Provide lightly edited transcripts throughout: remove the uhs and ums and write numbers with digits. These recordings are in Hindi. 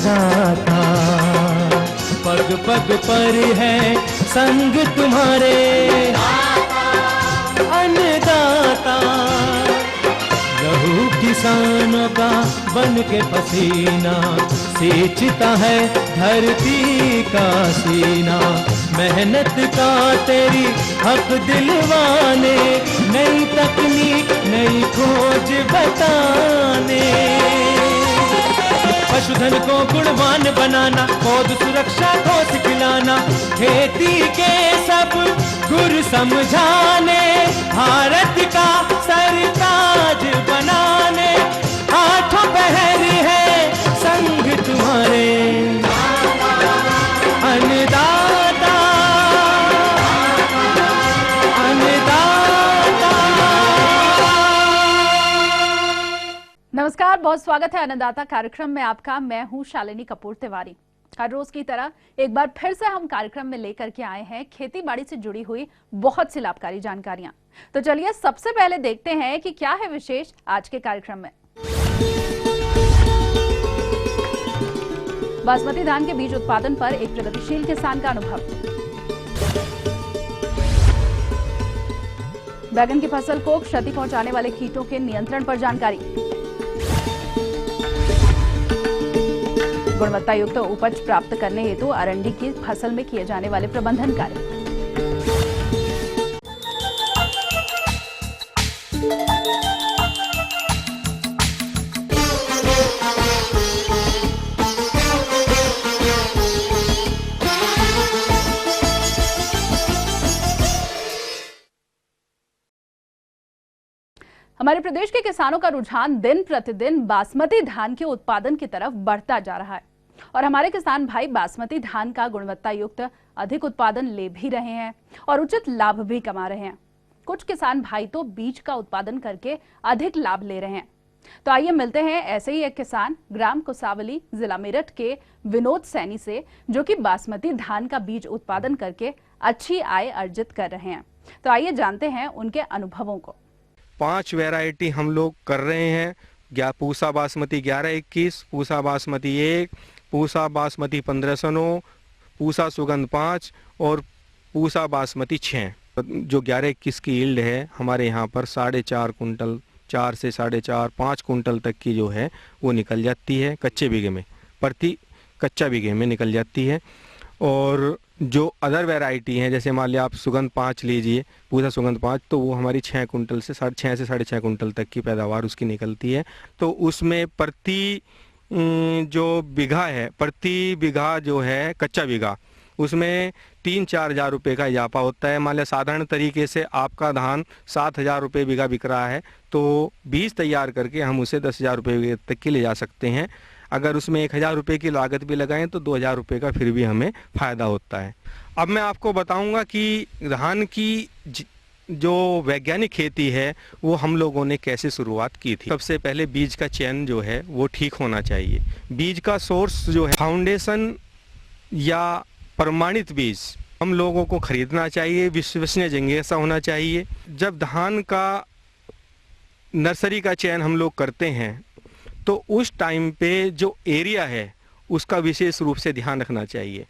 अन्नदाता, पग पग पर है संग तुम्हारे अन्नदाता। लहू किसानों का बन के पसीना सींचता है धरती का सीना। मेहनत का तेरी हक दिलवाने, नई तकनीक नई खोज बताने। पशुधन को गुणवान बनाना, पौध सुरक्षा को सिखलाना, खेती के सब गुर समझाने, भारत का सरताज बनाने। आठों पहर है संग तुम्हारे अन्नदाता, अन्नदाता। नमस्कार, बहुत स्वागत है अन्नदाता कार्यक्रम में आपका। मैं हूं शालिनी कपूर तिवारी। हर रोज की तरह एक बार फिर से हम कार्यक्रम में लेकर के आए हैं खेती बाड़ी से जुड़ी हुई बहुत सी लाभकारी जानकारियां। तो चलिए सबसे पहले देखते हैं कि क्या है विशेष आज के कार्यक्रम में। बासमती धान के बीज उत्पादन पर एक प्रगतिशील किसान का अनुभव। बैगन की फसल को क्षति पहुंचाने वाले कीटों के नियंत्रण पर जानकारी। गुणवत्ता युक्त उपज प्राप्त करने हेतु अरंडी की फसल में किए जाने वाले प्रबंधन कार्य। हमारे प्रदेश के किसानों का रुझान दिन प्रतिदिन बासमती धान के उत्पादन की तरफ बढ़ता जा रहा है और हमारे किसान भाई बासमती धान का गुणवत्ता युक्त अधिक उत्पादन ले भी रहे हैं और उचित लाभ भी कमा रहे हैं। कुछ किसान भाई तो बीज का उत्पादन करके अधिक लाभ ले रहे हैं। तो आइए मिलते हैं ऐसे ही एक किसान ग्राम कुसावली जिला मेरठ के विनोद सैनी से, जो कि बासमती धान का बीज उत्पादन करके अच्छी आय अर्जित कर रहे हैं। तो आइए जानते हैं उनके अनुभवों को। 5 वैरायटी हम लोग कर रहे हैं। पूसा बासमती 1121, पूसा बासमती 1, पूसा बासमती 1509, पूसा सुगंध 5 और पूसा बासमती 6। जो 1121 की यील्ड है हमारे यहाँ पर 4.5 कुंटल, 4 से 4.5 5 कुंटल तक की जो है वो निकल जाती है कच्चे बीघे में, प्रति कच्चा बीघे में निकल जाती है। और जो अदर वैरायटी हैं, जैसे मान लिया आप सुगंध 5 लीजिए, पूसा सुगंध 5, तो वो हमारी 6 कुंटल से 6 से 6.5 कुंटल तक की पैदावार उसकी निकलती है। तो उसमें प्रति जो बीघा है, प्रति बीघा जो है कच्चा बीघा, उसमें 3-4 हज़ार रुपये का इजाफा होता है। मान लिया साधारण तरीके से आपका धान 7,000 रुपये बीघा बिक रहा है, तो बीज तैयार करके हम उसे 10,000 रुपये तक की ले जा सकते हैं। अगर उसमें 1,000 रुपये की लागत भी लगाएं तो 2,000 रुपये का फिर भी हमें फ़ायदा होता है। अब मैं आपको बताऊंगा कि धान की जो वैज्ञानिक खेती है वो हम लोगों ने कैसे शुरुआत की थी। सबसे पहले बीज का चयन जो है वो ठीक होना चाहिए। बीज का सोर्स जो है फाउंडेशन या प्रमाणित बीज हम लोगों को खरीदना चाहिए, विश्वसनीय जगह ऐसा होना चाहिए। जब धान का नर्सरी का चयन हम लोग करते हैं तो उस टाइम पे जो एरिया है उसका विशेष रूप से ध्यान रखना चाहिए।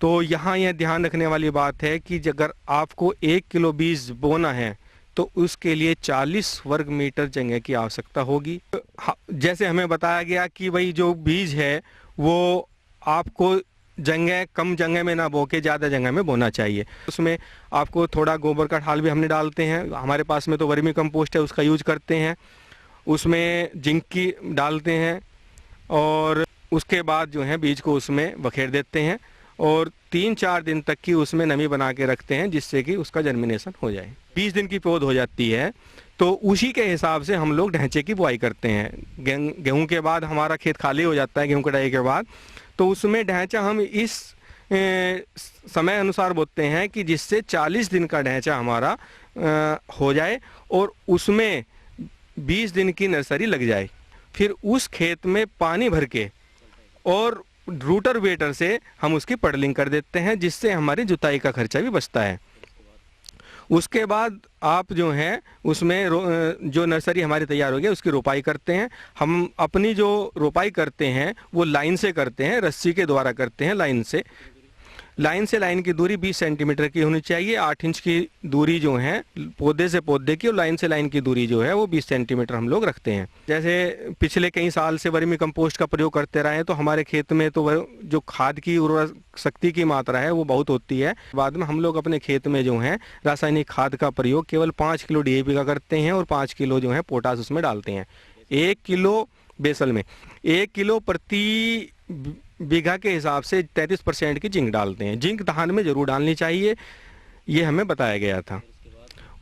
तो यहाँ यह ध्यान रखने वाली बात है कि अगर आपको 1 किलो बीज बोना है तो उसके लिए 40 वर्ग मीटर जगह की आवश्यकता होगी। जैसे हमें बताया गया कि भाई जो बीज है वो आपको जगह कम जगह में ना बो के ज़्यादा जगह में बोना चाहिए। उसमें आपको थोड़ा गोबर का ठाल भी हमने डालते हैं, हमारे पास में तो वर्मी कंपोस्ट है उसका यूज करते हैं, उसमें जिंक की डालते हैं और उसके बाद जो है बीज को उसमें बखेर देते हैं और 3-4 दिन तक की उसमें नमी बना के रखते हैं जिससे कि उसका जर्मिनेशन हो जाए। 20 दिन की पौध हो जाती है तो उसी के हिसाब से हम लोग ढैंचे की बुआई करते हैं। गेहूं के बाद हमारा खेत खाली हो जाता है, गेहूं कटाई के बाद, तो उसमें ढैंचा हम इस समय अनुसार बोते हैं कि जिससे 40 दिन का ढैंचा हमारा हो जाए और उसमें 20 दिन की नर्सरी लग जाए। फिर उस खेत में पानी भर के और रूटर वेटर से हम उसकी पडलिंग कर देते हैं जिससे हमारी जुताई का खर्चा भी बचता है। उसके बाद आप जो है उसमें जो नर्सरी हमारी तैयार हो गई उसकी रोपाई करते हैं। हम अपनी जो रोपाई करते हैं वो लाइन से करते हैं, रस्सी के द्वारा करते हैं। लाइन से लाइन की दूरी 20 सेंटीमीटर की होनी चाहिए। 8 इंच की दूरी जो है पौधे से पौधे की, और लाइन से लाइन की दूरी जो है वो 20 सेंटीमीटर हम लोग रखते हैं। जैसे पिछले कई साल से वर्मी कंपोस्ट का प्रयोग करते रहे हैं, तो हमारे खेत में तो वह जो खाद की उर्वरक शक्ति की मात्रा है वो बहुत होती है। बाद में हम लोग अपने खेत में जो है रासायनिक खाद का प्रयोग केवल 5 किलो DAP का करते हैं और 5 किलो जो है पोटास उसमें डालते हैं। 1 किलो बेसल में 1 किलो प्रति बीघा के हिसाब से 33% की जिंक डालते हैं। जिंक धान में जरूर डालनी चाहिए, ये हमें बताया गया था।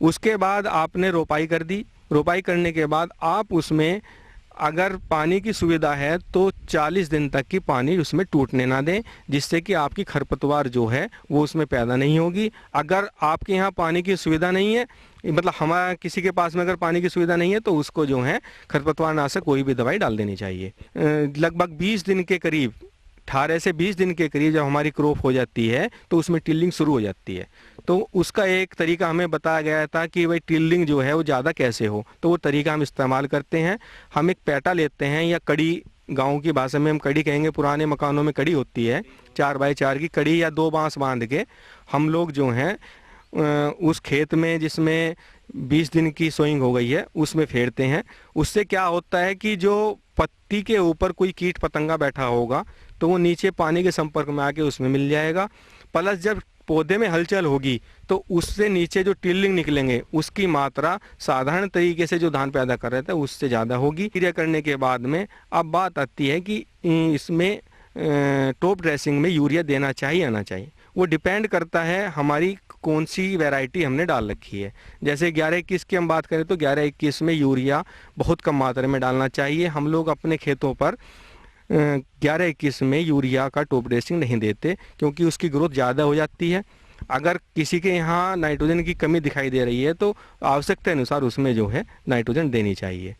उसके बाद आपने रोपाई कर दी। रोपाई करने के बाद आप उसमें अगर पानी की सुविधा है तो 40 दिन तक की पानी उसमें टूटने ना दें, जिससे कि आपकी खरपतवार जो है वो उसमें पैदा नहीं होगी। अगर आपके यहाँ पानी की सुविधा नहीं है, मतलब हमारा किसी के पास में अगर पानी की सुविधा नहीं है, तो उसको जो है खरपतवार नाशक कोई भी दवाई डाल देनी चाहिए। लगभग 20 दिन के करीब, 18 से 20 दिन के करीब जब हमारी क्रॉप हो जाती है तो उसमें टिल्लिंग शुरू हो जाती है। तो उसका एक तरीका हमें बताया गया था कि भाई टिल्लिंग जो है वो ज़्यादा कैसे हो, तो वो तरीका हम इस्तेमाल करते हैं। हम एक पैटा लेते हैं, या कड़ी, गांव की भाषा में हम कड़ी कहेंगे, पुराने मकानों में कड़ी होती है 4x4 की कड़ी, या 2 बांस बांध के हम लोग जो हैं उस खेत में जिसमें 20 दिन की सोइंग हो गई है उसमें फेरते हैं। उससे क्या होता है कि जो पत्ती के ऊपर कोई कीट पतंगा बैठा होगा तो वो नीचे पानी के संपर्क में आके उसमें मिल जाएगा। प्लस जब पौधे में हलचल होगी तो उससे नीचे जो टिल्लिंग निकलेंगे उसकी मात्रा साधारण तरीके से जो धान पैदा कर रहे थे उससे ज़्यादा होगी। क्रिया करने के बाद में अब बात आती है कि इसमें टॉप ड्रेसिंग में यूरिया देना चाहिए आना चाहिए। वो डिपेंड करता है हमारी कौन सी वैरायटी हमने डाल रखी है। जैसे 11-21 की हम बात करें तो 11-21 में यूरिया बहुत कम मात्रा में डालना चाहिए। हम लोग अपने खेतों पर 11-21 में यूरिया का टॉप ड्रेसिंग नहीं देते, क्योंकि उसकी ग्रोथ ज़्यादा हो जाती है। अगर किसी के यहाँ नाइट्रोजन की कमी दिखाई दे रही है तो आवश्यकता अनुसार उसमें जो है नाइट्रोजन देनी चाहिए।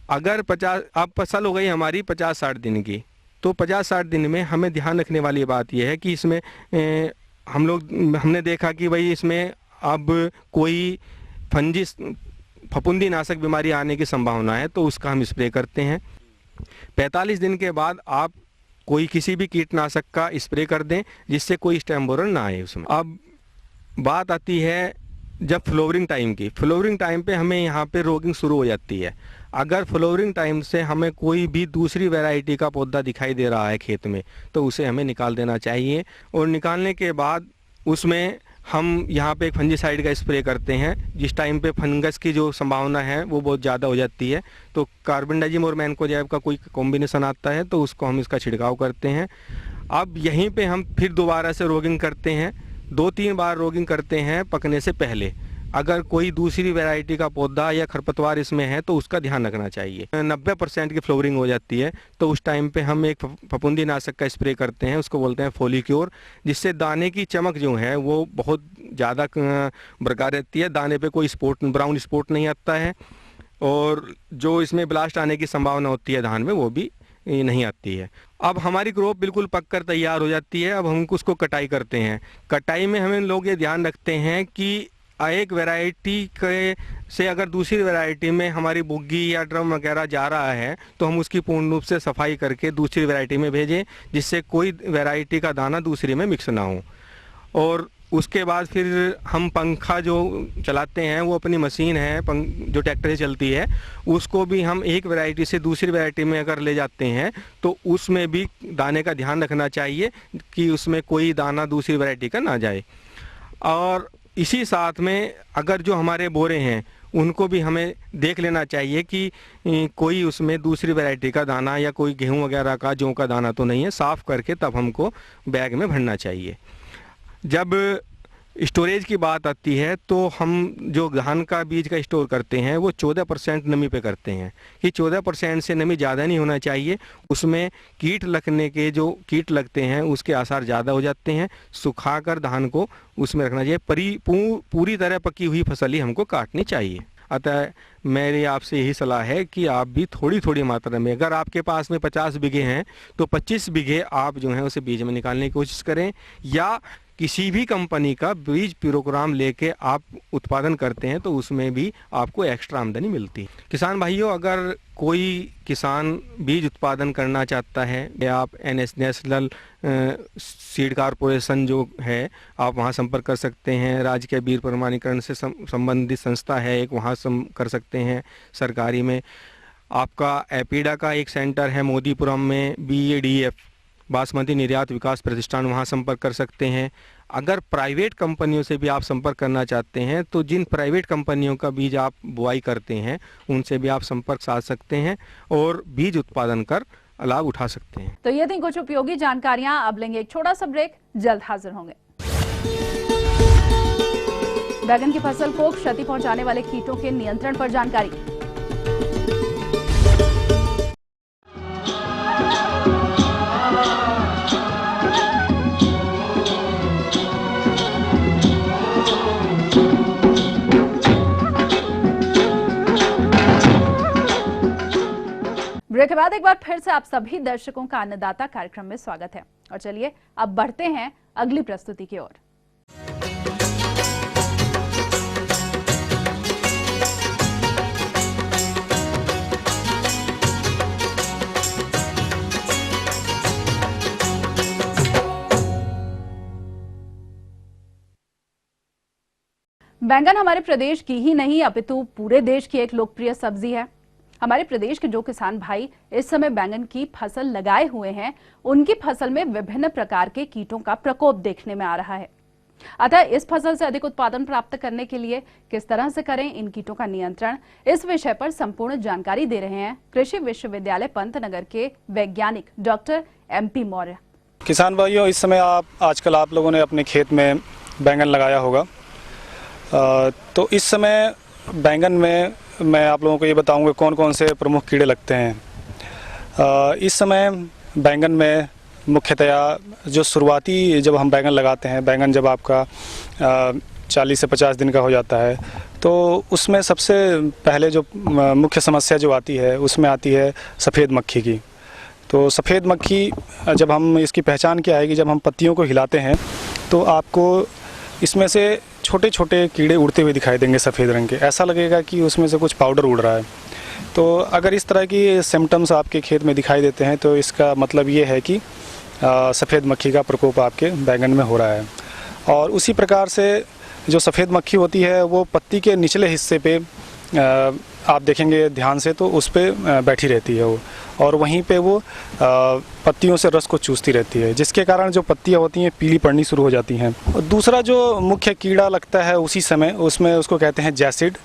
अगर 50 अब फसल हो गई हमारी 50-60 दिन की, तो 50-60 दिन में हमें ध्यान रखने वाली बात यह है कि इसमें हमने देखा कि भाई इसमें अब कोई फफूंदी नाशक बीमारी आने की संभावना है, तो उसका हम स्प्रे करते हैं। 45 दिन के बाद आप कोई किसी भी कीटनाशक का स्प्रे कर दें जिससे कोई स्टेम बोरर ना आए उसमें। अब बात आती है जब फ्लोवरिंग टाइम की। फ्लोवरिंग टाइम पे हमें यहाँ पे रोगिंग शुरू हो जाती है। अगर फ्लोवरिंग टाइम से हमें कोई भी दूसरी वैरायटी का पौधा दिखाई दे रहा है खेत में तो उसे हमें निकाल देना चाहिए, और निकालने के बाद उसमें हम यहाँ पे एक फंजीसाइड का स्प्रे करते हैं। जिस टाइम पे फंगस की जो संभावना है वो बहुत ज़्यादा हो जाती है तो कार्बनडाजिम और मैनकोजेब का कोई कॉम्बिनेशन आता है तो उसको हम इसका छिड़काव करते हैं। अब यहीं पे हम फिर दोबारा से रोगिंग करते हैं, 2-3 बार रोगिंग करते हैं पकने से पहले। अगर कोई दूसरी वैरायटी का पौधा या खरपतवार इसमें है तो उसका ध्यान रखना चाहिए। 90% की फ्लोवरिंग हो जाती है तो उस टाइम पे हम एक फफूंदी नाशक का स्प्रे करते हैं, उसको बोलते हैं फोलिक्योर, जिससे दाने की चमक जो है वो बहुत ज़्यादा बरकरार रहती है। दाने पे कोई ब्राउन स्पॉट नहीं आता है, और जो इसमें ब्लास्ट आने की संभावना होती है धान में वो भी नहीं आती है। अब हमारी क्रॉप बिल्कुल पककर तैयार हो जाती है। अब हम उसको कटाई करते हैं। कटाई में हमें लोग ये ध्यान रखते हैं कि एक वैरायटी के से अगर दूसरी वैरायटी में हमारी बुग्गी या ड्रम वगैरह जा रहा है तो हम उसकी पूर्ण रूप से सफाई करके दूसरी वैरायटी में भेजें, जिससे कोई वैरायटी का दाना दूसरी में मिक्स ना हो। और उसके बाद फिर हम पंखा जो चलाते हैं वो अपनी मशीन है जो ट्रैक्टर से चलती है, उसको भी हम एक वैरायटी से दूसरी वैरायटी में अगर ले जाते हैं तो उसमें भी दाने का ध्यान रखना चाहिए कि उसमें कोई दाना दूसरी वैरायटी का ना जाए। और इसी साथ में अगर जो हमारे बोरे हैं उनको भी हमें देख लेना चाहिए कि कोई उसमें दूसरी वैरायटी का दाना या कोई गेहूं वगैरह का जौ का दाना तो नहीं है। साफ़ करके तब हमको बैग में भरना चाहिए। जब स्टोरेज की बात आती है तो हम जो धान का बीज का स्टोर करते हैं वो 14% नमी पे करते हैं कि 14% से नमी ज़्यादा नहीं होना चाहिए। उसमें कीट लगने के जो कीट लगते हैं उसके आसार ज़्यादा हो जाते हैं। सुखाकर धान को उसमें रखना चाहिए। पूरी तरह पकी हुई फसल ही हमको काटनी चाहिए। अतः मेरी आपसे यही सलाह है कि आप भी थोड़ी थोड़ी मात्रा में, अगर आपके पास में 50 बीघे हैं तो 25 बीघे आप जो हैं उसे बीज में निकालने की कोशिश करें, या किसी भी कंपनी का बीज प्रोग्राम लेके आप उत्पादन करते हैं तो उसमें भी आपको एक्स्ट्रा आमदनी मिलती है। किसान भाइयों, अगर कोई किसान बीज उत्पादन करना चाहता है या आप नेशनल सीड कॉरपोरेशन जो है आप वहाँ संपर्क कर सकते हैं। राज्य के बीज प्रमाणीकरण से संबंधित संस्था है एक, वहाँ कर सकते हैं। सरकारी में आपका एपीडा का एक सेंटर है मोदीपुरम में, BADF बासमती निर्यात विकास प्रतिष्ठान, वहाँ संपर्क कर सकते हैं। अगर प्राइवेट कंपनियों से भी आप संपर्क करना चाहते हैं तो जिन प्राइवेट कंपनियों का बीज आप बुआई करते हैं उनसे भी आप संपर्क साध सकते हैं और बीज उत्पादन कर लाभ उठा सकते हैं। तो ये थी कुछ उपयोगी जानकारियां। अब लेंगे एक छोटा सा ब्रेक, जल्द हाजिर होंगे। बैगन की फसल को क्षति पहुंचाने वाले कीटों के नियंत्रण पर जानकारी। ब्रेक के बाद एक बार फिर से आप सभी दर्शकों का अन्नदाता कार्यक्रम में स्वागत है। और चलिए अब बढ़ते हैं अगली प्रस्तुति की ओर। बैंगन हमारे प्रदेश की ही नहीं अपितु पूरे देश की एक लोकप्रिय सब्जी है। हमारे प्रदेश के जो किसान भाई इस समय बैंगन की फसल लगाए हुए हैं, उनकी फसल में विभिन्न प्रकार के कीटों का प्रकोप देखने में आ रहा है। अतः इस फसल से अधिक उत्पादन प्राप्त करने के लिए किस तरह से करें इन कीटों का नियंत्रण, इस विषय पर संपूर्ण जानकारी दे रहे हैं कृषि विश्वविद्यालय पंतनगर के वैज्ञानिक डॉक्टर MP मौर्य। किसान भाइयों, इस समय आजकल आप लोगों ने अपने खेत में बैंगन लगाया होगा। तो इस समय बैंगन में मैं आप लोगों को ये बताऊंगा कौन कौन से प्रमुख कीड़े लगते हैं। इस समय बैंगन में मुख्यतया जो शुरुआती जब हम बैंगन लगाते हैं, बैंगन जब आपका 40 से 50 दिन का हो जाता है तो उसमें सबसे पहले जो मुख्य समस्या जो आती है उसमें आती है सफ़ेद मक्खी की। तो सफ़ेद मक्खी जब हम इसकी पहचान क्या आएगी, जब हम पत्तियों को हिलाते हैं तो आपको इसमें से छोटे छोटे कीड़े उड़ते हुए दिखाई देंगे सफ़ेद रंग के। ऐसा लगेगा कि उसमें से कुछ पाउडर उड़ रहा है। तो अगर इस तरह की सिम्टम्स आपके खेत में दिखाई देते हैं तो इसका मतलब ये है कि सफ़ेद मक्खी का प्रकोप आपके बैंगन में हो रहा है। और उसी प्रकार से जो सफ़ेद मक्खी होती है वो पत्ती के निचले हिस्से पे आप देखेंगे ध्यान से तो उस पर बैठी रहती है वो, और वहीं पे वो पत्तियों से रस को चूसती रहती है, जिसके कारण जो पत्तियां होती हैं पीली पड़नी शुरू हो जाती हैं। और दूसरा जो मुख्य कीड़ा लगता है उसी समय, उसमें उसको कहते हैं जैसिड,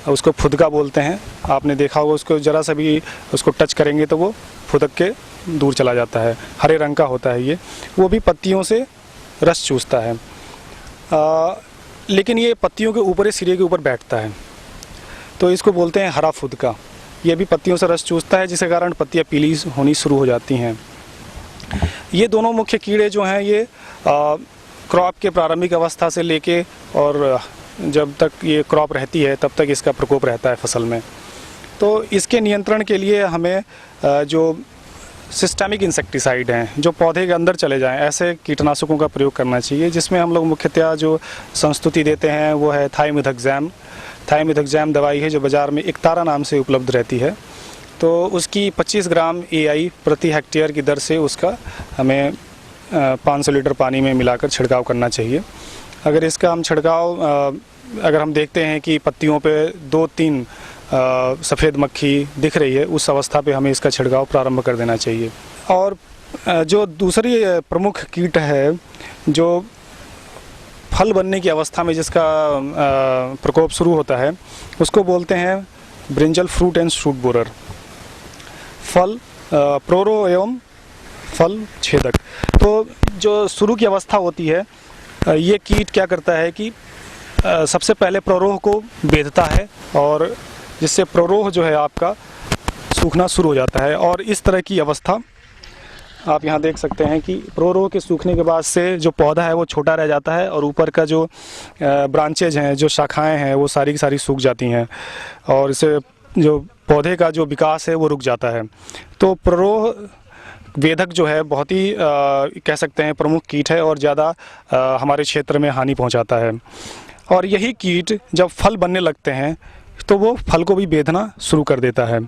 उसको फुदका बोलते हैं। आपने देखा होगा, उसको ज़रा सा भी उसको टच करेंगे तो वो फुदक के दूर चला जाता है। हरे रंग का होता है ये, वो भी पत्तियों से रस चूसता है। लेकिन ये पत्तियों के ऊपर सिरे के ऊपर बैठता है, तो इसको बोलते हैं हरा फुदका। ये भी पत्तियों से रस चूसता है, जिसके कारण पत्तियां पीली होनी शुरू हो जाती हैं। ये दोनों मुख्य कीड़े जो हैं ये क्रॉप के प्रारंभिक अवस्था से लेके और जब तक ये क्रॉप रहती है तब तक इसका प्रकोप रहता है फसल में। तो इसके नियंत्रण के लिए हमें जो सिस्टेमिक इंसेक्टिसाइड हैं, जो पौधे के अंदर चले जाएं, ऐसे कीटनाशकों का प्रयोग करना चाहिए, जिसमें हम लोग मुख्यतः जो संस्तुति देते हैं वो है थाइमिथाक्सैम। थाइमिथाक्सैम दवाई है जो बाज़ार में इकतारा नाम से उपलब्ध रहती है। तो उसकी 25 ग्राम AI प्रति हेक्टेयर की दर से उसका हमें 500 लीटर पानी में मिलाकर छिड़काव करना चाहिए। अगर इसका हम छिड़काव अगर हम देखते हैं कि पत्तियों पे 2-3 सफ़ेद मक्खी दिख रही है, उस अवस्था पे हमें इसका छिड़काव प्रारंभ कर देना चाहिए। और जो दूसरी प्रमुख कीट है जो फल बनने की अवस्था में जिसका प्रकोप शुरू होता है, उसको बोलते हैं brinjal fruit and shoot borer, फल प्रोरो एवं फल छेदक। तो जो शुरू की अवस्था होती है, ये कीट क्या करता है कि सबसे पहले प्रोरोह को बेधता है और जिससे प्रोरोह जो है आपका सूखना शुरू हो जाता है। और इस तरह की अवस्था आप यहाँ देख सकते हैं कि प्रोरोह के सूखने के बाद से जो पौधा है वो छोटा रह जाता है और ऊपर का जो ब्रांचेज हैं, जो शाखाएं हैं, वो सारी की सारी सूख जाती हैं और इससे जो पौधे का जो विकास है वो रुक जाता है। तो प्रोरोह वेधक जो है बहुत ही कह सकते हैं प्रमुख कीट है और ज़्यादा हमारे क्षेत्र में हानि पहुंचाता है। और यही कीट जब फल बनने लगते हैं तो वो फल को भी बेधना शुरू कर देता है,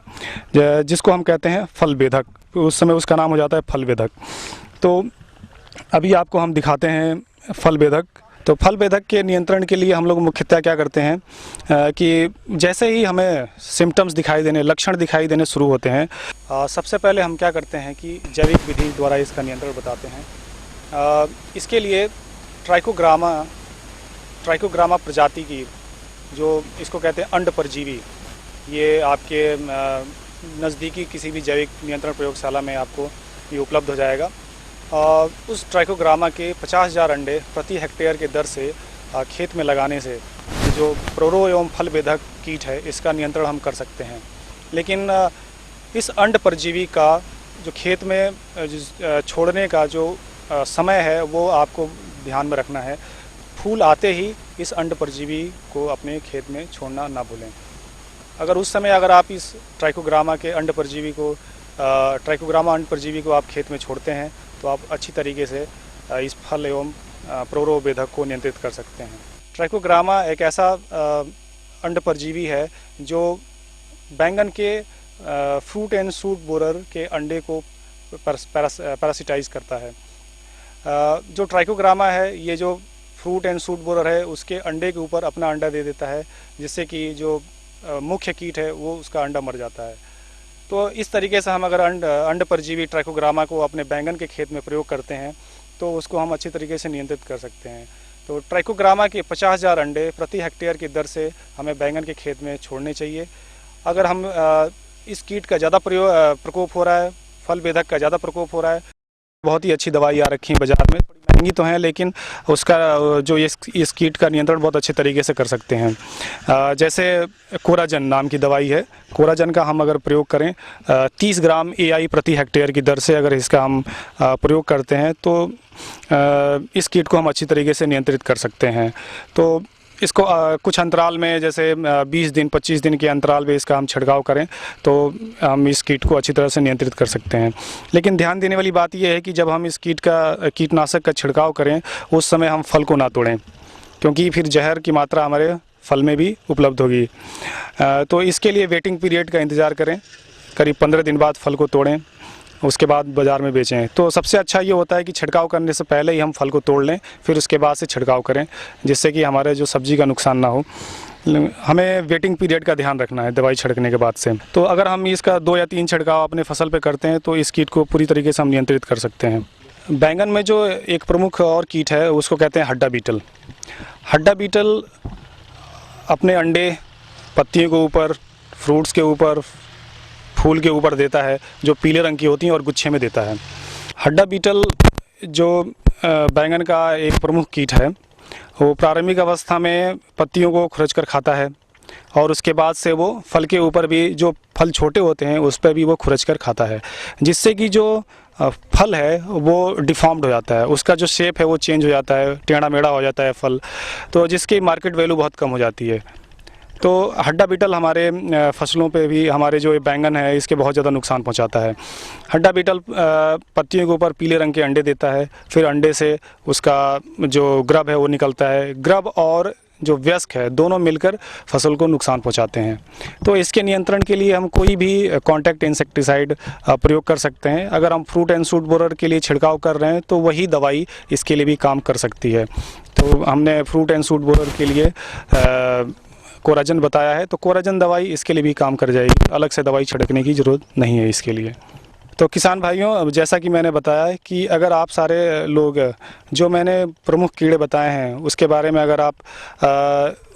जिसको हम कहते हैं फल बेधक। उस समय उसका नाम हो जाता है फल बेधक। तो अभी आपको हम दिखाते हैं फल बेधक। तो फल बेधक के नियंत्रण के लिए हम लोग मुख्यतः क्या करते हैं कि जैसे ही हमें सिम्टम्स दिखाई देने, लक्षण दिखाई देने शुरू होते हैं, सबसे पहले हम क्या करते हैं कि जैविक विधि द्वारा इसका नियंत्रण बताते हैं। इसके लिए ट्राइकोग्रामा प्रजाति की, जो इसको कहते हैं अंड परजीवी, ये आपके नज़दीकी किसी भी जैविक नियंत्रण प्रयोगशाला में आपको ये उपलब्ध हो जाएगा। उस ट्राइकोग्रामा के 50,000 अंडे प्रति हेक्टेयर के दर से खेत में लगाने से जो प्रोरो एवं फल बेधक कीट है इसका नियंत्रण हम कर सकते हैं। लेकिन इस अंड परजीवी का जो खेत में छोड़ने का जो समय है वो आपको ध्यान में रखना है। फूल आते ही इस अंड परजीवी को अपने खेत में छोड़ना ना भूलें। अगर उस समय अगर आप इस ट्राइकोग्रामा अंड परजीवी को आप खेत में छोड़ते हैं तो आप अच्छी तरीके से इस फल एवं प्रोरो बेधक को नियंत्रित कर सकते हैं। ट्राइकोग्रामा एक ऐसा अंड परजीवी है जो बैंगन के फ्रूट एंड शूट बोरर के अंडे को पैरासिटाइज करता है। जो ट्राइकोग्रामा है ये जो फ्रूट एंड शूट बोरर है उसके अंडे के ऊपर अपना अंडा दे देता है, जिससे कि जो मुख्य कीट है वो उसका अंडा मर जाता है। तो इस तरीके से हम अगर अंड परजीवी ट्राइकोग्रामा को अपने बैंगन के खेत में प्रयोग करते हैं तो उसको हम अच्छी तरीके से नियंत्रित कर सकते हैं। तो ट्राइकोग्रामा के 50,000 अंडे प्रति हेक्टेयर की दर से हमें बैंगन के खेत में छोड़ने चाहिए। अगर हम इस कीट का ज़्यादा प्रकोप हो रहा है, फल बेधक का ज़्यादा प्रकोप हो रहा है, बहुत ही अच्छी दवाई आ रखी है बाज़ार में, थोड़ी महंगी तो हैं लेकिन उसका जो इस कीट का नियंत्रण बहुत अच्छे तरीके से कर सकते हैं। जैसे कोराजन नाम की दवाई है, कोराजन का हम अगर प्रयोग करें 30 ग्राम AI प्रति हेक्टेयर की दर से अगर इसका हम प्रयोग करते हैं तो इस कीट को हम अच्छी तरीके से नियंत्रित कर सकते हैं। तो इसको कुछ अंतराल में जैसे 20 दिन 25 दिन के अंतराल में इसका हम छिड़काव करें तो हम इस कीट को अच्छी तरह से नियंत्रित कर सकते हैं। लेकिन ध्यान देने वाली बात यह है कि जब हम इस कीटनाशक का छिड़काव करें उस समय हम फल को ना तोड़ें, क्योंकि फिर जहर की मात्रा हमारे फल में भी उपलब्ध होगी। तो इसके लिए वेटिंग पीरियड का इंतज़ार करें, करीब 15 दिन बाद फल को तोड़ें, उसके बाद बाज़ार में बेचें। तो सबसे अच्छा ये होता है कि छिड़काव करने से पहले ही हम फल को तोड़ लें, फिर उसके बाद से छिड़काव करें, जिससे कि हमारे जो सब्ज़ी का नुकसान ना हो। हमें वेटिंग पीरियड का ध्यान रखना है दवाई छिड़कने के बाद से। तो अगर हम इसका 2 या 3 छिड़काव अपने फसल पे करते हैं तो इस कीट को पूरी तरीके से हम नियंत्रित कर सकते हैं। बैंगन में जो एक प्रमुख और कीट है उसको कहते हैं हड्डा बीटल। हड्डा बीटल अपने अंडे पत्तियों के ऊपर, फ्रूट्स के ऊपर, फूल के ऊपर देता है, जो पीले रंग की होती हैं और गुच्छे में देता है। हड्डा बीटल जो बैंगन का एक प्रमुख कीट है, वो प्रारंभिक अवस्था में पत्तियों को खुरच कर खाता है और उसके बाद से वो फल के ऊपर भी, जो फल छोटे होते हैं उस पर भी वो खुरच कर खाता है, जिससे कि जो फल है वो डिफॉर्म्ड हो जाता है, उसका जो शेप है वो चेंज हो जाता है, टेढ़ा मेढ़ा हो जाता है फल, तो जिसकी मार्केट वैल्यू बहुत कम हो जाती है। तो हड्डा बीटल हमारे फसलों पे भी, हमारे जो बैंगन है इसके बहुत ज़्यादा नुकसान पहुंचाता है। हड्डा बीटल पत्तियों के ऊपर पीले रंग के अंडे देता है, फिर अंडे से उसका जो ग्रब है वो निकलता है। ग्रब और जो वयस्क है दोनों मिलकर फसल को नुकसान पहुंचाते हैं। तो इसके नियंत्रण के लिए हम कोई भी कॉन्टैक्ट इंसेक्टिसाइड प्रयोग कर सकते हैं। अगर हम फ्रूट एंड शूट बोरर के लिए छिड़काव कर रहे हैं तो वही दवाई इसके लिए भी काम कर सकती है। तो हमने फ्रूट एंड शूट बोरर के लिए कोराजन बताया है, तो कोराजन दवाई इसके लिए भी काम कर जाएगी, अलग से दवाई छिड़कने की ज़रूरत नहीं है इसके लिए। तो किसान भाइयों, जैसा कि मैंने बताया है कि अगर आप सारे लोग जो मैंने प्रमुख कीड़े बताए हैं उसके बारे में अगर आप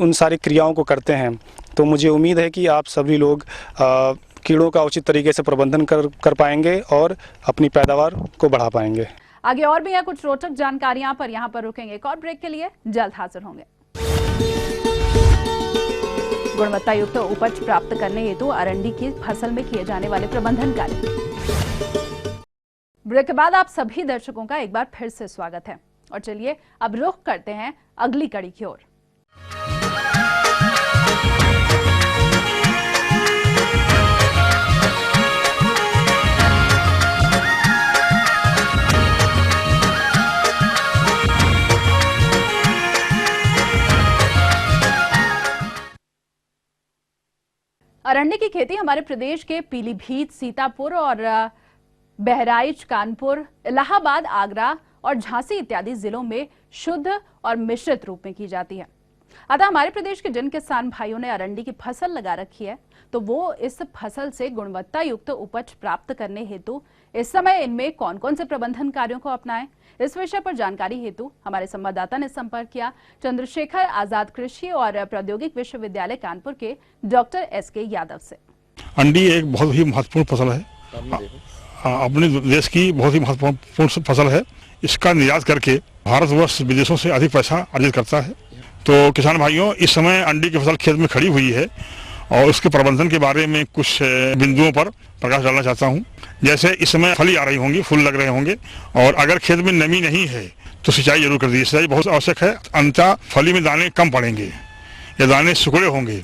उन सारी क्रियाओं को करते हैं तो मुझे उम्मीद है कि आप सभी लोग कीड़ों का उचित तरीके से प्रबंधन कर पाएंगे और अपनी पैदावार को बढ़ा पाएंगे। आगे और भी है कुछ रोचक जानकारियां, पर यहाँ पर रुकेंगे। एक और ब्रेक के लिए जल्द हाजिर होंगे। गुणवत्ता युक्त उपज प्राप्त करने हेतु अरंडी की फसल में किए जाने वाले प्रबंधन कार्य। ब्रेक के बाद आप सभी दर्शकों का एक बार फिर से स्वागत है और चलिए अब रुख करते हैं अगली कड़ी की ओर। अरंडी की खेती हमारे प्रदेश के पीलीभीत, सीतापुर और बहराइच, कानपुर, इलाहाबाद, आगरा और झांसी इत्यादि जिलों में शुद्ध और मिश्रित रूप में की जाती है। अतः हमारे प्रदेश के जिन किसान भाइयों ने अरंडी की फसल लगा रखी है तो वो इस फसल से गुणवत्ता युक्त उपज प्राप्त करने हेतु इस समय इनमें कौन कौन से प्रबंधन कार्यों को अपनाएं, इस विषय पर जानकारी हेतु हमारे संवाददाता ने संपर्क किया चंद्रशेखर आजाद कृषि और प्रौद्योगिक विश्वविद्यालय कानपुर के डॉक्टर SK यादव से। अंडी एक बहुत ही महत्वपूर्ण फसल है, अपने देश की बहुत ही महत्वपूर्ण फसल है। इसका निर्यात करके भारतवर्ष विदेशों से अधिक पैसा अर्जित करता है। तो किसान भाइयों, इस समय अंडी की फसल खेत में खड़ी हुई है और उसके प्रबंधन के बारे में कुछ बिंदुओं पर प्रकाश डालना चाहता हूं। जैसे इस समय फली आ रही होंगी, फूल लग रहे होंगे और अगर खेत में नमी नहीं है तो सिंचाई जरूर कर दीजिए। सिंचाई बहुत आवश्यक है, अन्यथा फली में दाने कम पड़ेंगे या दाने सिकुड़े होंगे।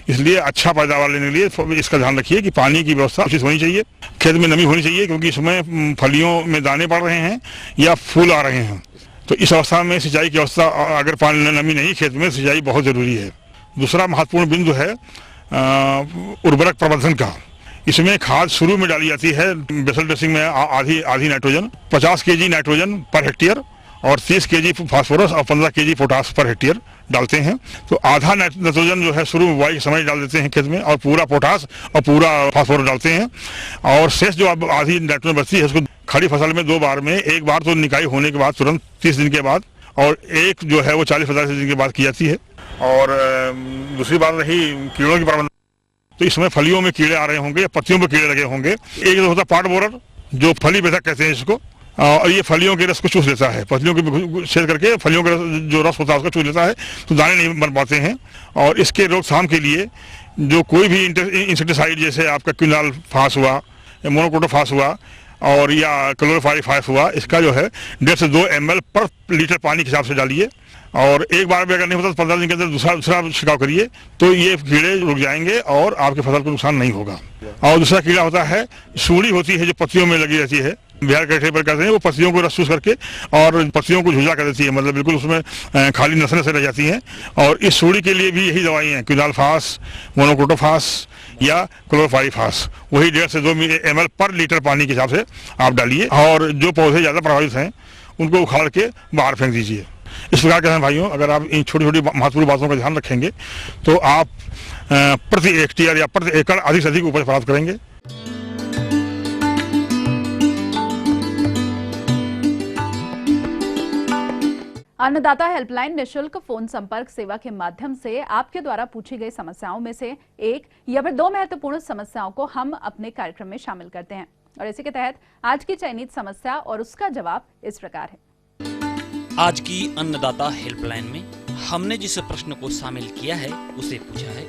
इसलिए अच्छा पैदावार लेने के लिए इसका ध्यान रखिए कि पानी की व्यवस्था उचित होनी चाहिए, खेत में नमी होनी चाहिए, क्योंकि इसमें फलियों में दाने पड़ रहे हैं या फूल आ रहे हैं। तो इस अवस्था में सिंचाई की व्यवस्था, अगर पानी नमी नहीं खेत में, सिंचाई बहुत जरूरी है। दूसरा महत्वपूर्ण बिंदु है उर्वरक प्रबंधन का। इसमें खाद शुरू में डाली जाती है बेसल ड्रेसिंग में आधी nitrogen, 50 kg nitrogen per hectare और 30 kg फास्फोरस और 15 kg पोटास पर हेक्टेयर डालते हैं। तो आधा नाइट्रोजन जो है शुरू में बुआई के समय डाल देते हैं खेत में और पूरा पोटास और पूरा फास्फोरस डालते हैं और शेष जो अब आधी नाइट्रोजन बचती है उसको खड़ी फसल में 2 बार में, एक बार तो निकाई होने के बाद तुरंत 30 दिन के बाद और एक जो है वो 40-50 दिन के बाद की जाती है। और दूसरी बात रही कीड़ों की प्रबंधन, तो इसमें फलियों में कीड़े आ रहे होंगे या पत्तियों पर कीड़े लगे होंगे। एक तो होता है पार्ट बोरर, जो फली बेधक कहते हैं इसको, और ये फलियों के रस को चूस लेता है, पत्तियों के छेद करके फलियों का जो रस होता है उसको चूस लेता है, तो दाने नहीं बन पाते हैं। और इसके रोकथाम के लिए जो कोई भी इंसेक्टिसाइड, जैसे आपका क्विनाल फास हुआ, मोनोक्रोटोफास हुआ और या क्लोरोफाइरिफास हुआ, इसका जो है 1.5 से 2 ml पर लीटर पानी के हिसाब से डालिए और एक बार भी अगर नहीं होता तो 15 दिन के अंदर दूसरा छिड़काव करिए, तो ये कीड़े रुक जाएंगे और आपकी फसल को नुकसान नहीं होगा। और दूसरा कीड़ा होता है सूड़ी, होती है जो पत्तियों में लगी रहती है, बिहार कटे पर कहते हैं, वो पत्तियों को रस चूस करके और पत्तियों को झुझा कर देती है, मतलब बिल्कुल उसमें खाली नसें रह जाती हैं। और इस सूड़ी के लिए भी यही दवाई हैं, क्विनालफास, मोनोक्रोटोफास या क्लोरोफाइरिफास, वही 1.5 से 2 ml पर लीटर पानी के हिसाब से आप डालिए। और जो पौधे ज़्यादा प्रभावित हैं उनको उखाड़ के बाहर फेंक दीजिए। इस प्रकार के भाइयों, अगर आप इन छोटी छोटी महत्वपूर्ण बातों का ध्यान रखेंगे तो आप प्रति हेक्टेयर या प्रति एकड़ अधिक से अधिक उपज प्राप्त करेंगे। अन्नदाता हेल्पलाइन निशुल्क फोन संपर्क सेवा के माध्यम से आपके द्वारा पूछी गई समस्याओं में से एक या फिर 2 महत्वपूर्ण समस्याओं को हम अपने कार्यक्रम में शामिल करते हैं और इसी के तहत आज की चयनित समस्या और उसका जवाब इस प्रकार है। आज की अन्नदाता हेल्पलाइन में हमने जिस प्रश्न को शामिल किया है उसे पूछा है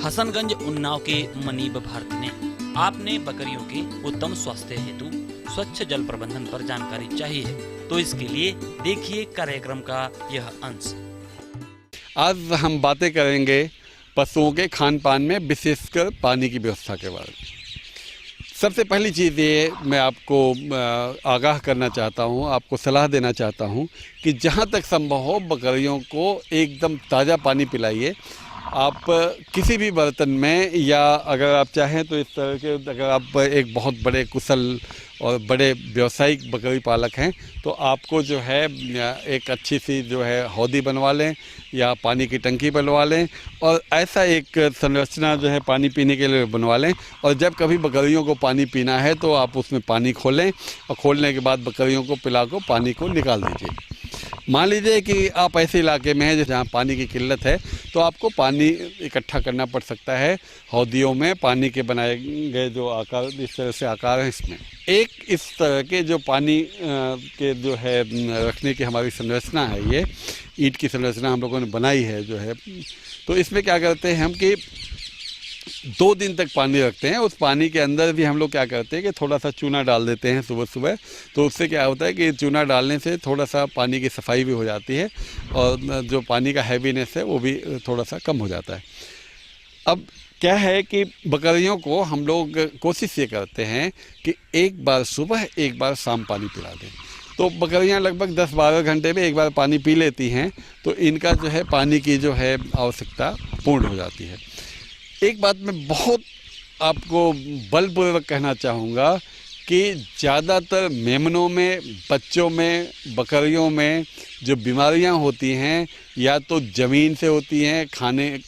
हसनगंज उन्नाव के मनीब भारती ने। आपने बकरियों के उत्तम स्वास्थ्य हेतु स्वच्छ जल प्रबंधन पर जानकारी चाहिए है, तो इसके लिए देखिए कार्यक्रम का यह अंश। आज हम बातें करेंगे पशुओं के खान पान में विशेषकर पानी की व्यवस्था के बारे में। सबसे पहली चीज़ ये मैं आपको आगाह करना चाहता हूँ, आपको सलाह देना चाहता हूँ कि जहाँ तक संभव हो बकरियों को एकदम ताज़ा पानी पिलाइए। आप किसी भी बर्तन में या अगर आप चाहें तो इस तरह के, अगर आप एक बहुत बड़े कुशल और बड़े व्यावसायिक बकरी पालक हैं तो आपको जो है एक अच्छी सी जो है हौदी बनवा लें या पानी की टंकी बनवा लें और ऐसा एक संरचना जो है पानी पीने के लिए बनवा लें। और जब कभी बकरियों को पानी पीना है तो आप उसमें पानी खोलें और खोलने के बाद बकरियों को पिला को पानी को निकाल दीजिए। मान लीजिए कि आप ऐसे इलाके में हैं जहाँ पानी की किल्लत है तो आपको पानी इकट्ठा करना पड़ सकता है हौदियों में पानी के बनाए गए जो आकार, इस तरह से आकार है, इसमें एक इस तरह के जो पानी के जो है रखने की हमारी संरचना है, ये ईंट की संरचना हम लोगों ने बनाई है जो है। तो इसमें क्या करते हैं हम कि 2 दिन तक पानी रखते हैं। उस पानी के अंदर भी हम लोग क्या करते हैं कि थोड़ा सा चूना डाल देते हैं सुबह सुबह। तो उससे क्या होता है कि चूना डालने से थोड़ा सा पानी की सफाई भी हो जाती है और जो पानी का हैवीनेस है वो भी थोड़ा सा कम हो जाता है। अब क्या है कि बकरियों को हम लोग कोशिश ये करते हैं कि एक बार सुबह एक बार शाम पानी पिला दें। तो बकरियां लगभग 10-12 घंटे में एक बार पानी पी लेती हैं, तो इनका जो है पानी की जो है आवश्यकता पूर्ण हो जाती है। एक बात मैं बहुत आपको बलपूर्वक कहना चाहूँगा कि ज़्यादातर मेमनों में, बच्चों में, बकरियों में जो बीमारियां होती हैं या तो ज़मीन से होती हैं, खाने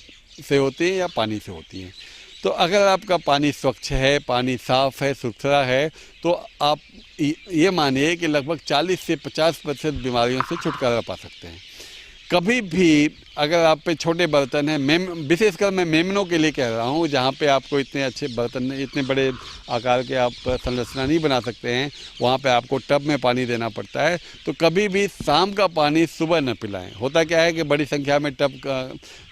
से होती हैं या पानी से होती हैं। तो अगर आपका पानी स्वच्छ है, पानी साफ़ है, सुथरा है, तो आप ये मानिए कि लगभग 40 से 50% बीमारियों से छुटकारा पा सकते हैं। कभी भी अगर आप पे छोटे बर्तन हैं, विशेषकर मैं मेमनों के लिए कह रहा हूँ, जहाँ पे आपको इतने अच्छे बर्तन, इतने बड़े आकार के आप संरचना नहीं बना सकते हैं, वहाँ पे आपको टब में पानी देना पड़ता है। तो कभी भी शाम का पानी सुबह न पिलाएं। होता क्या है कि बड़ी संख्या में टब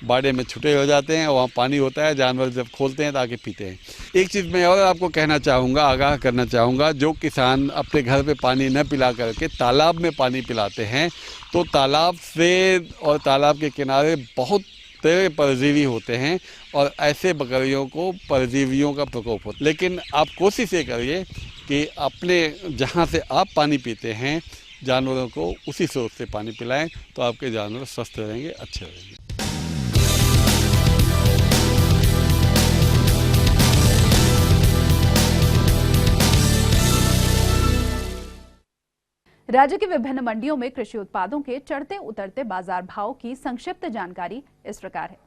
बाड़े में छुटे हो जाते हैं, वहाँ पानी होता है, जानवर जब खोलते हैं ताकि पीते हैं। एक चीज़ मैं और आपको कहना चाहूँगा, आगाह करना चाहूँगा, जो किसान अपने घर पर पानी न पिला करके तालाब में पानी पिलाते हैं, तो तालाब से और तालाब के किनारे बहुत तरह परजीवी होते हैं और ऐसे बकरियों को परजीवियों का प्रकोप होता है। लेकिन आप कोशिश ये करिए कि अपने जहाँ से आप पानी पीते हैं जानवरों को उसी स्रोत से पानी पिलाएं, तो आपके जानवर स्वस्थ रहेंगे, अच्छे रहेंगे। राज्य की विभिन्न मंडियों में कृषि उत्पादों के चढ़ते उतरते बाजार भाव की संक्षिप्त जानकारी इस प्रकार है।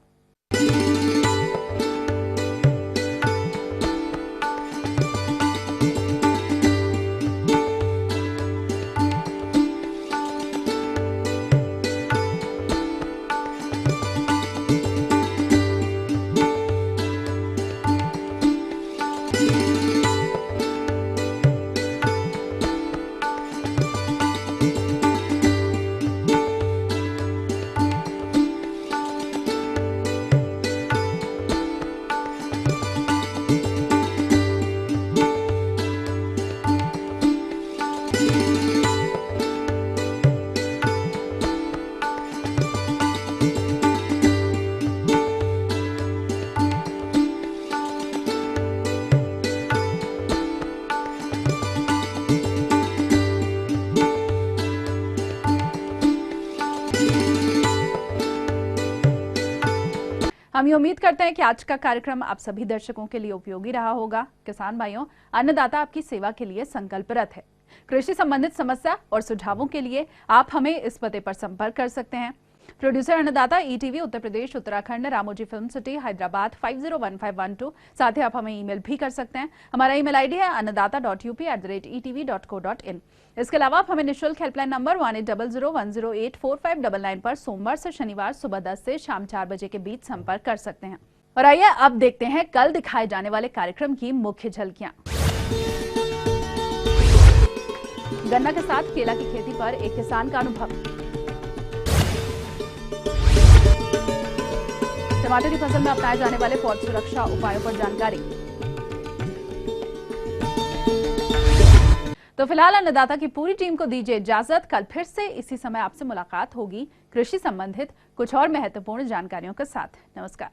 हम ये उम्मीद करते हैं कि आज का कार्यक्रम आप सभी दर्शकों के लिए उपयोगी रहा होगा। किसान भाइयों, अन्नदाता आपकी सेवा के लिए संकल्परत है। कृषि संबंधित समस्या और सुझावों के लिए आप हमें इस पते पर संपर्क कर सकते हैं। प्रोड्यूसर अन्नदाता, ETV, Uttar Pradesh, Uttarakhand, Ramoji film city, Hyderabad 501512। साथ ही आप हमें ईमेल भी कर सकते हैं। हमारा ईमेल आईडी है annadaata.up@etv.co.in। इसके अलावा आप हमें निःशुल्क हेल्पलाइन नंबर 180010845999 पर सोमवार से शनिवार सुबह 10 से शाम 4 बजे के बीच संपर्क कर सकते हैं। और आइए अब देखते हैं कल दिखाए जाने वाले कार्यक्रम की मुख्य झलकियां। गन्ना के साथ केला की खेती पर एक किसान का अनुभव, टमाटर की फसल में अपनाए जाने वाले पौध सुरक्षा उपायों पर जानकारी। तो फिलहाल अन्नदाता की पूरी टीम को दीजिए इजाजत। कल फिर से इसी समय आपसे मुलाकात होगी कृषि संबंधित कुछ और महत्वपूर्ण जानकारियों के साथ। नमस्कार।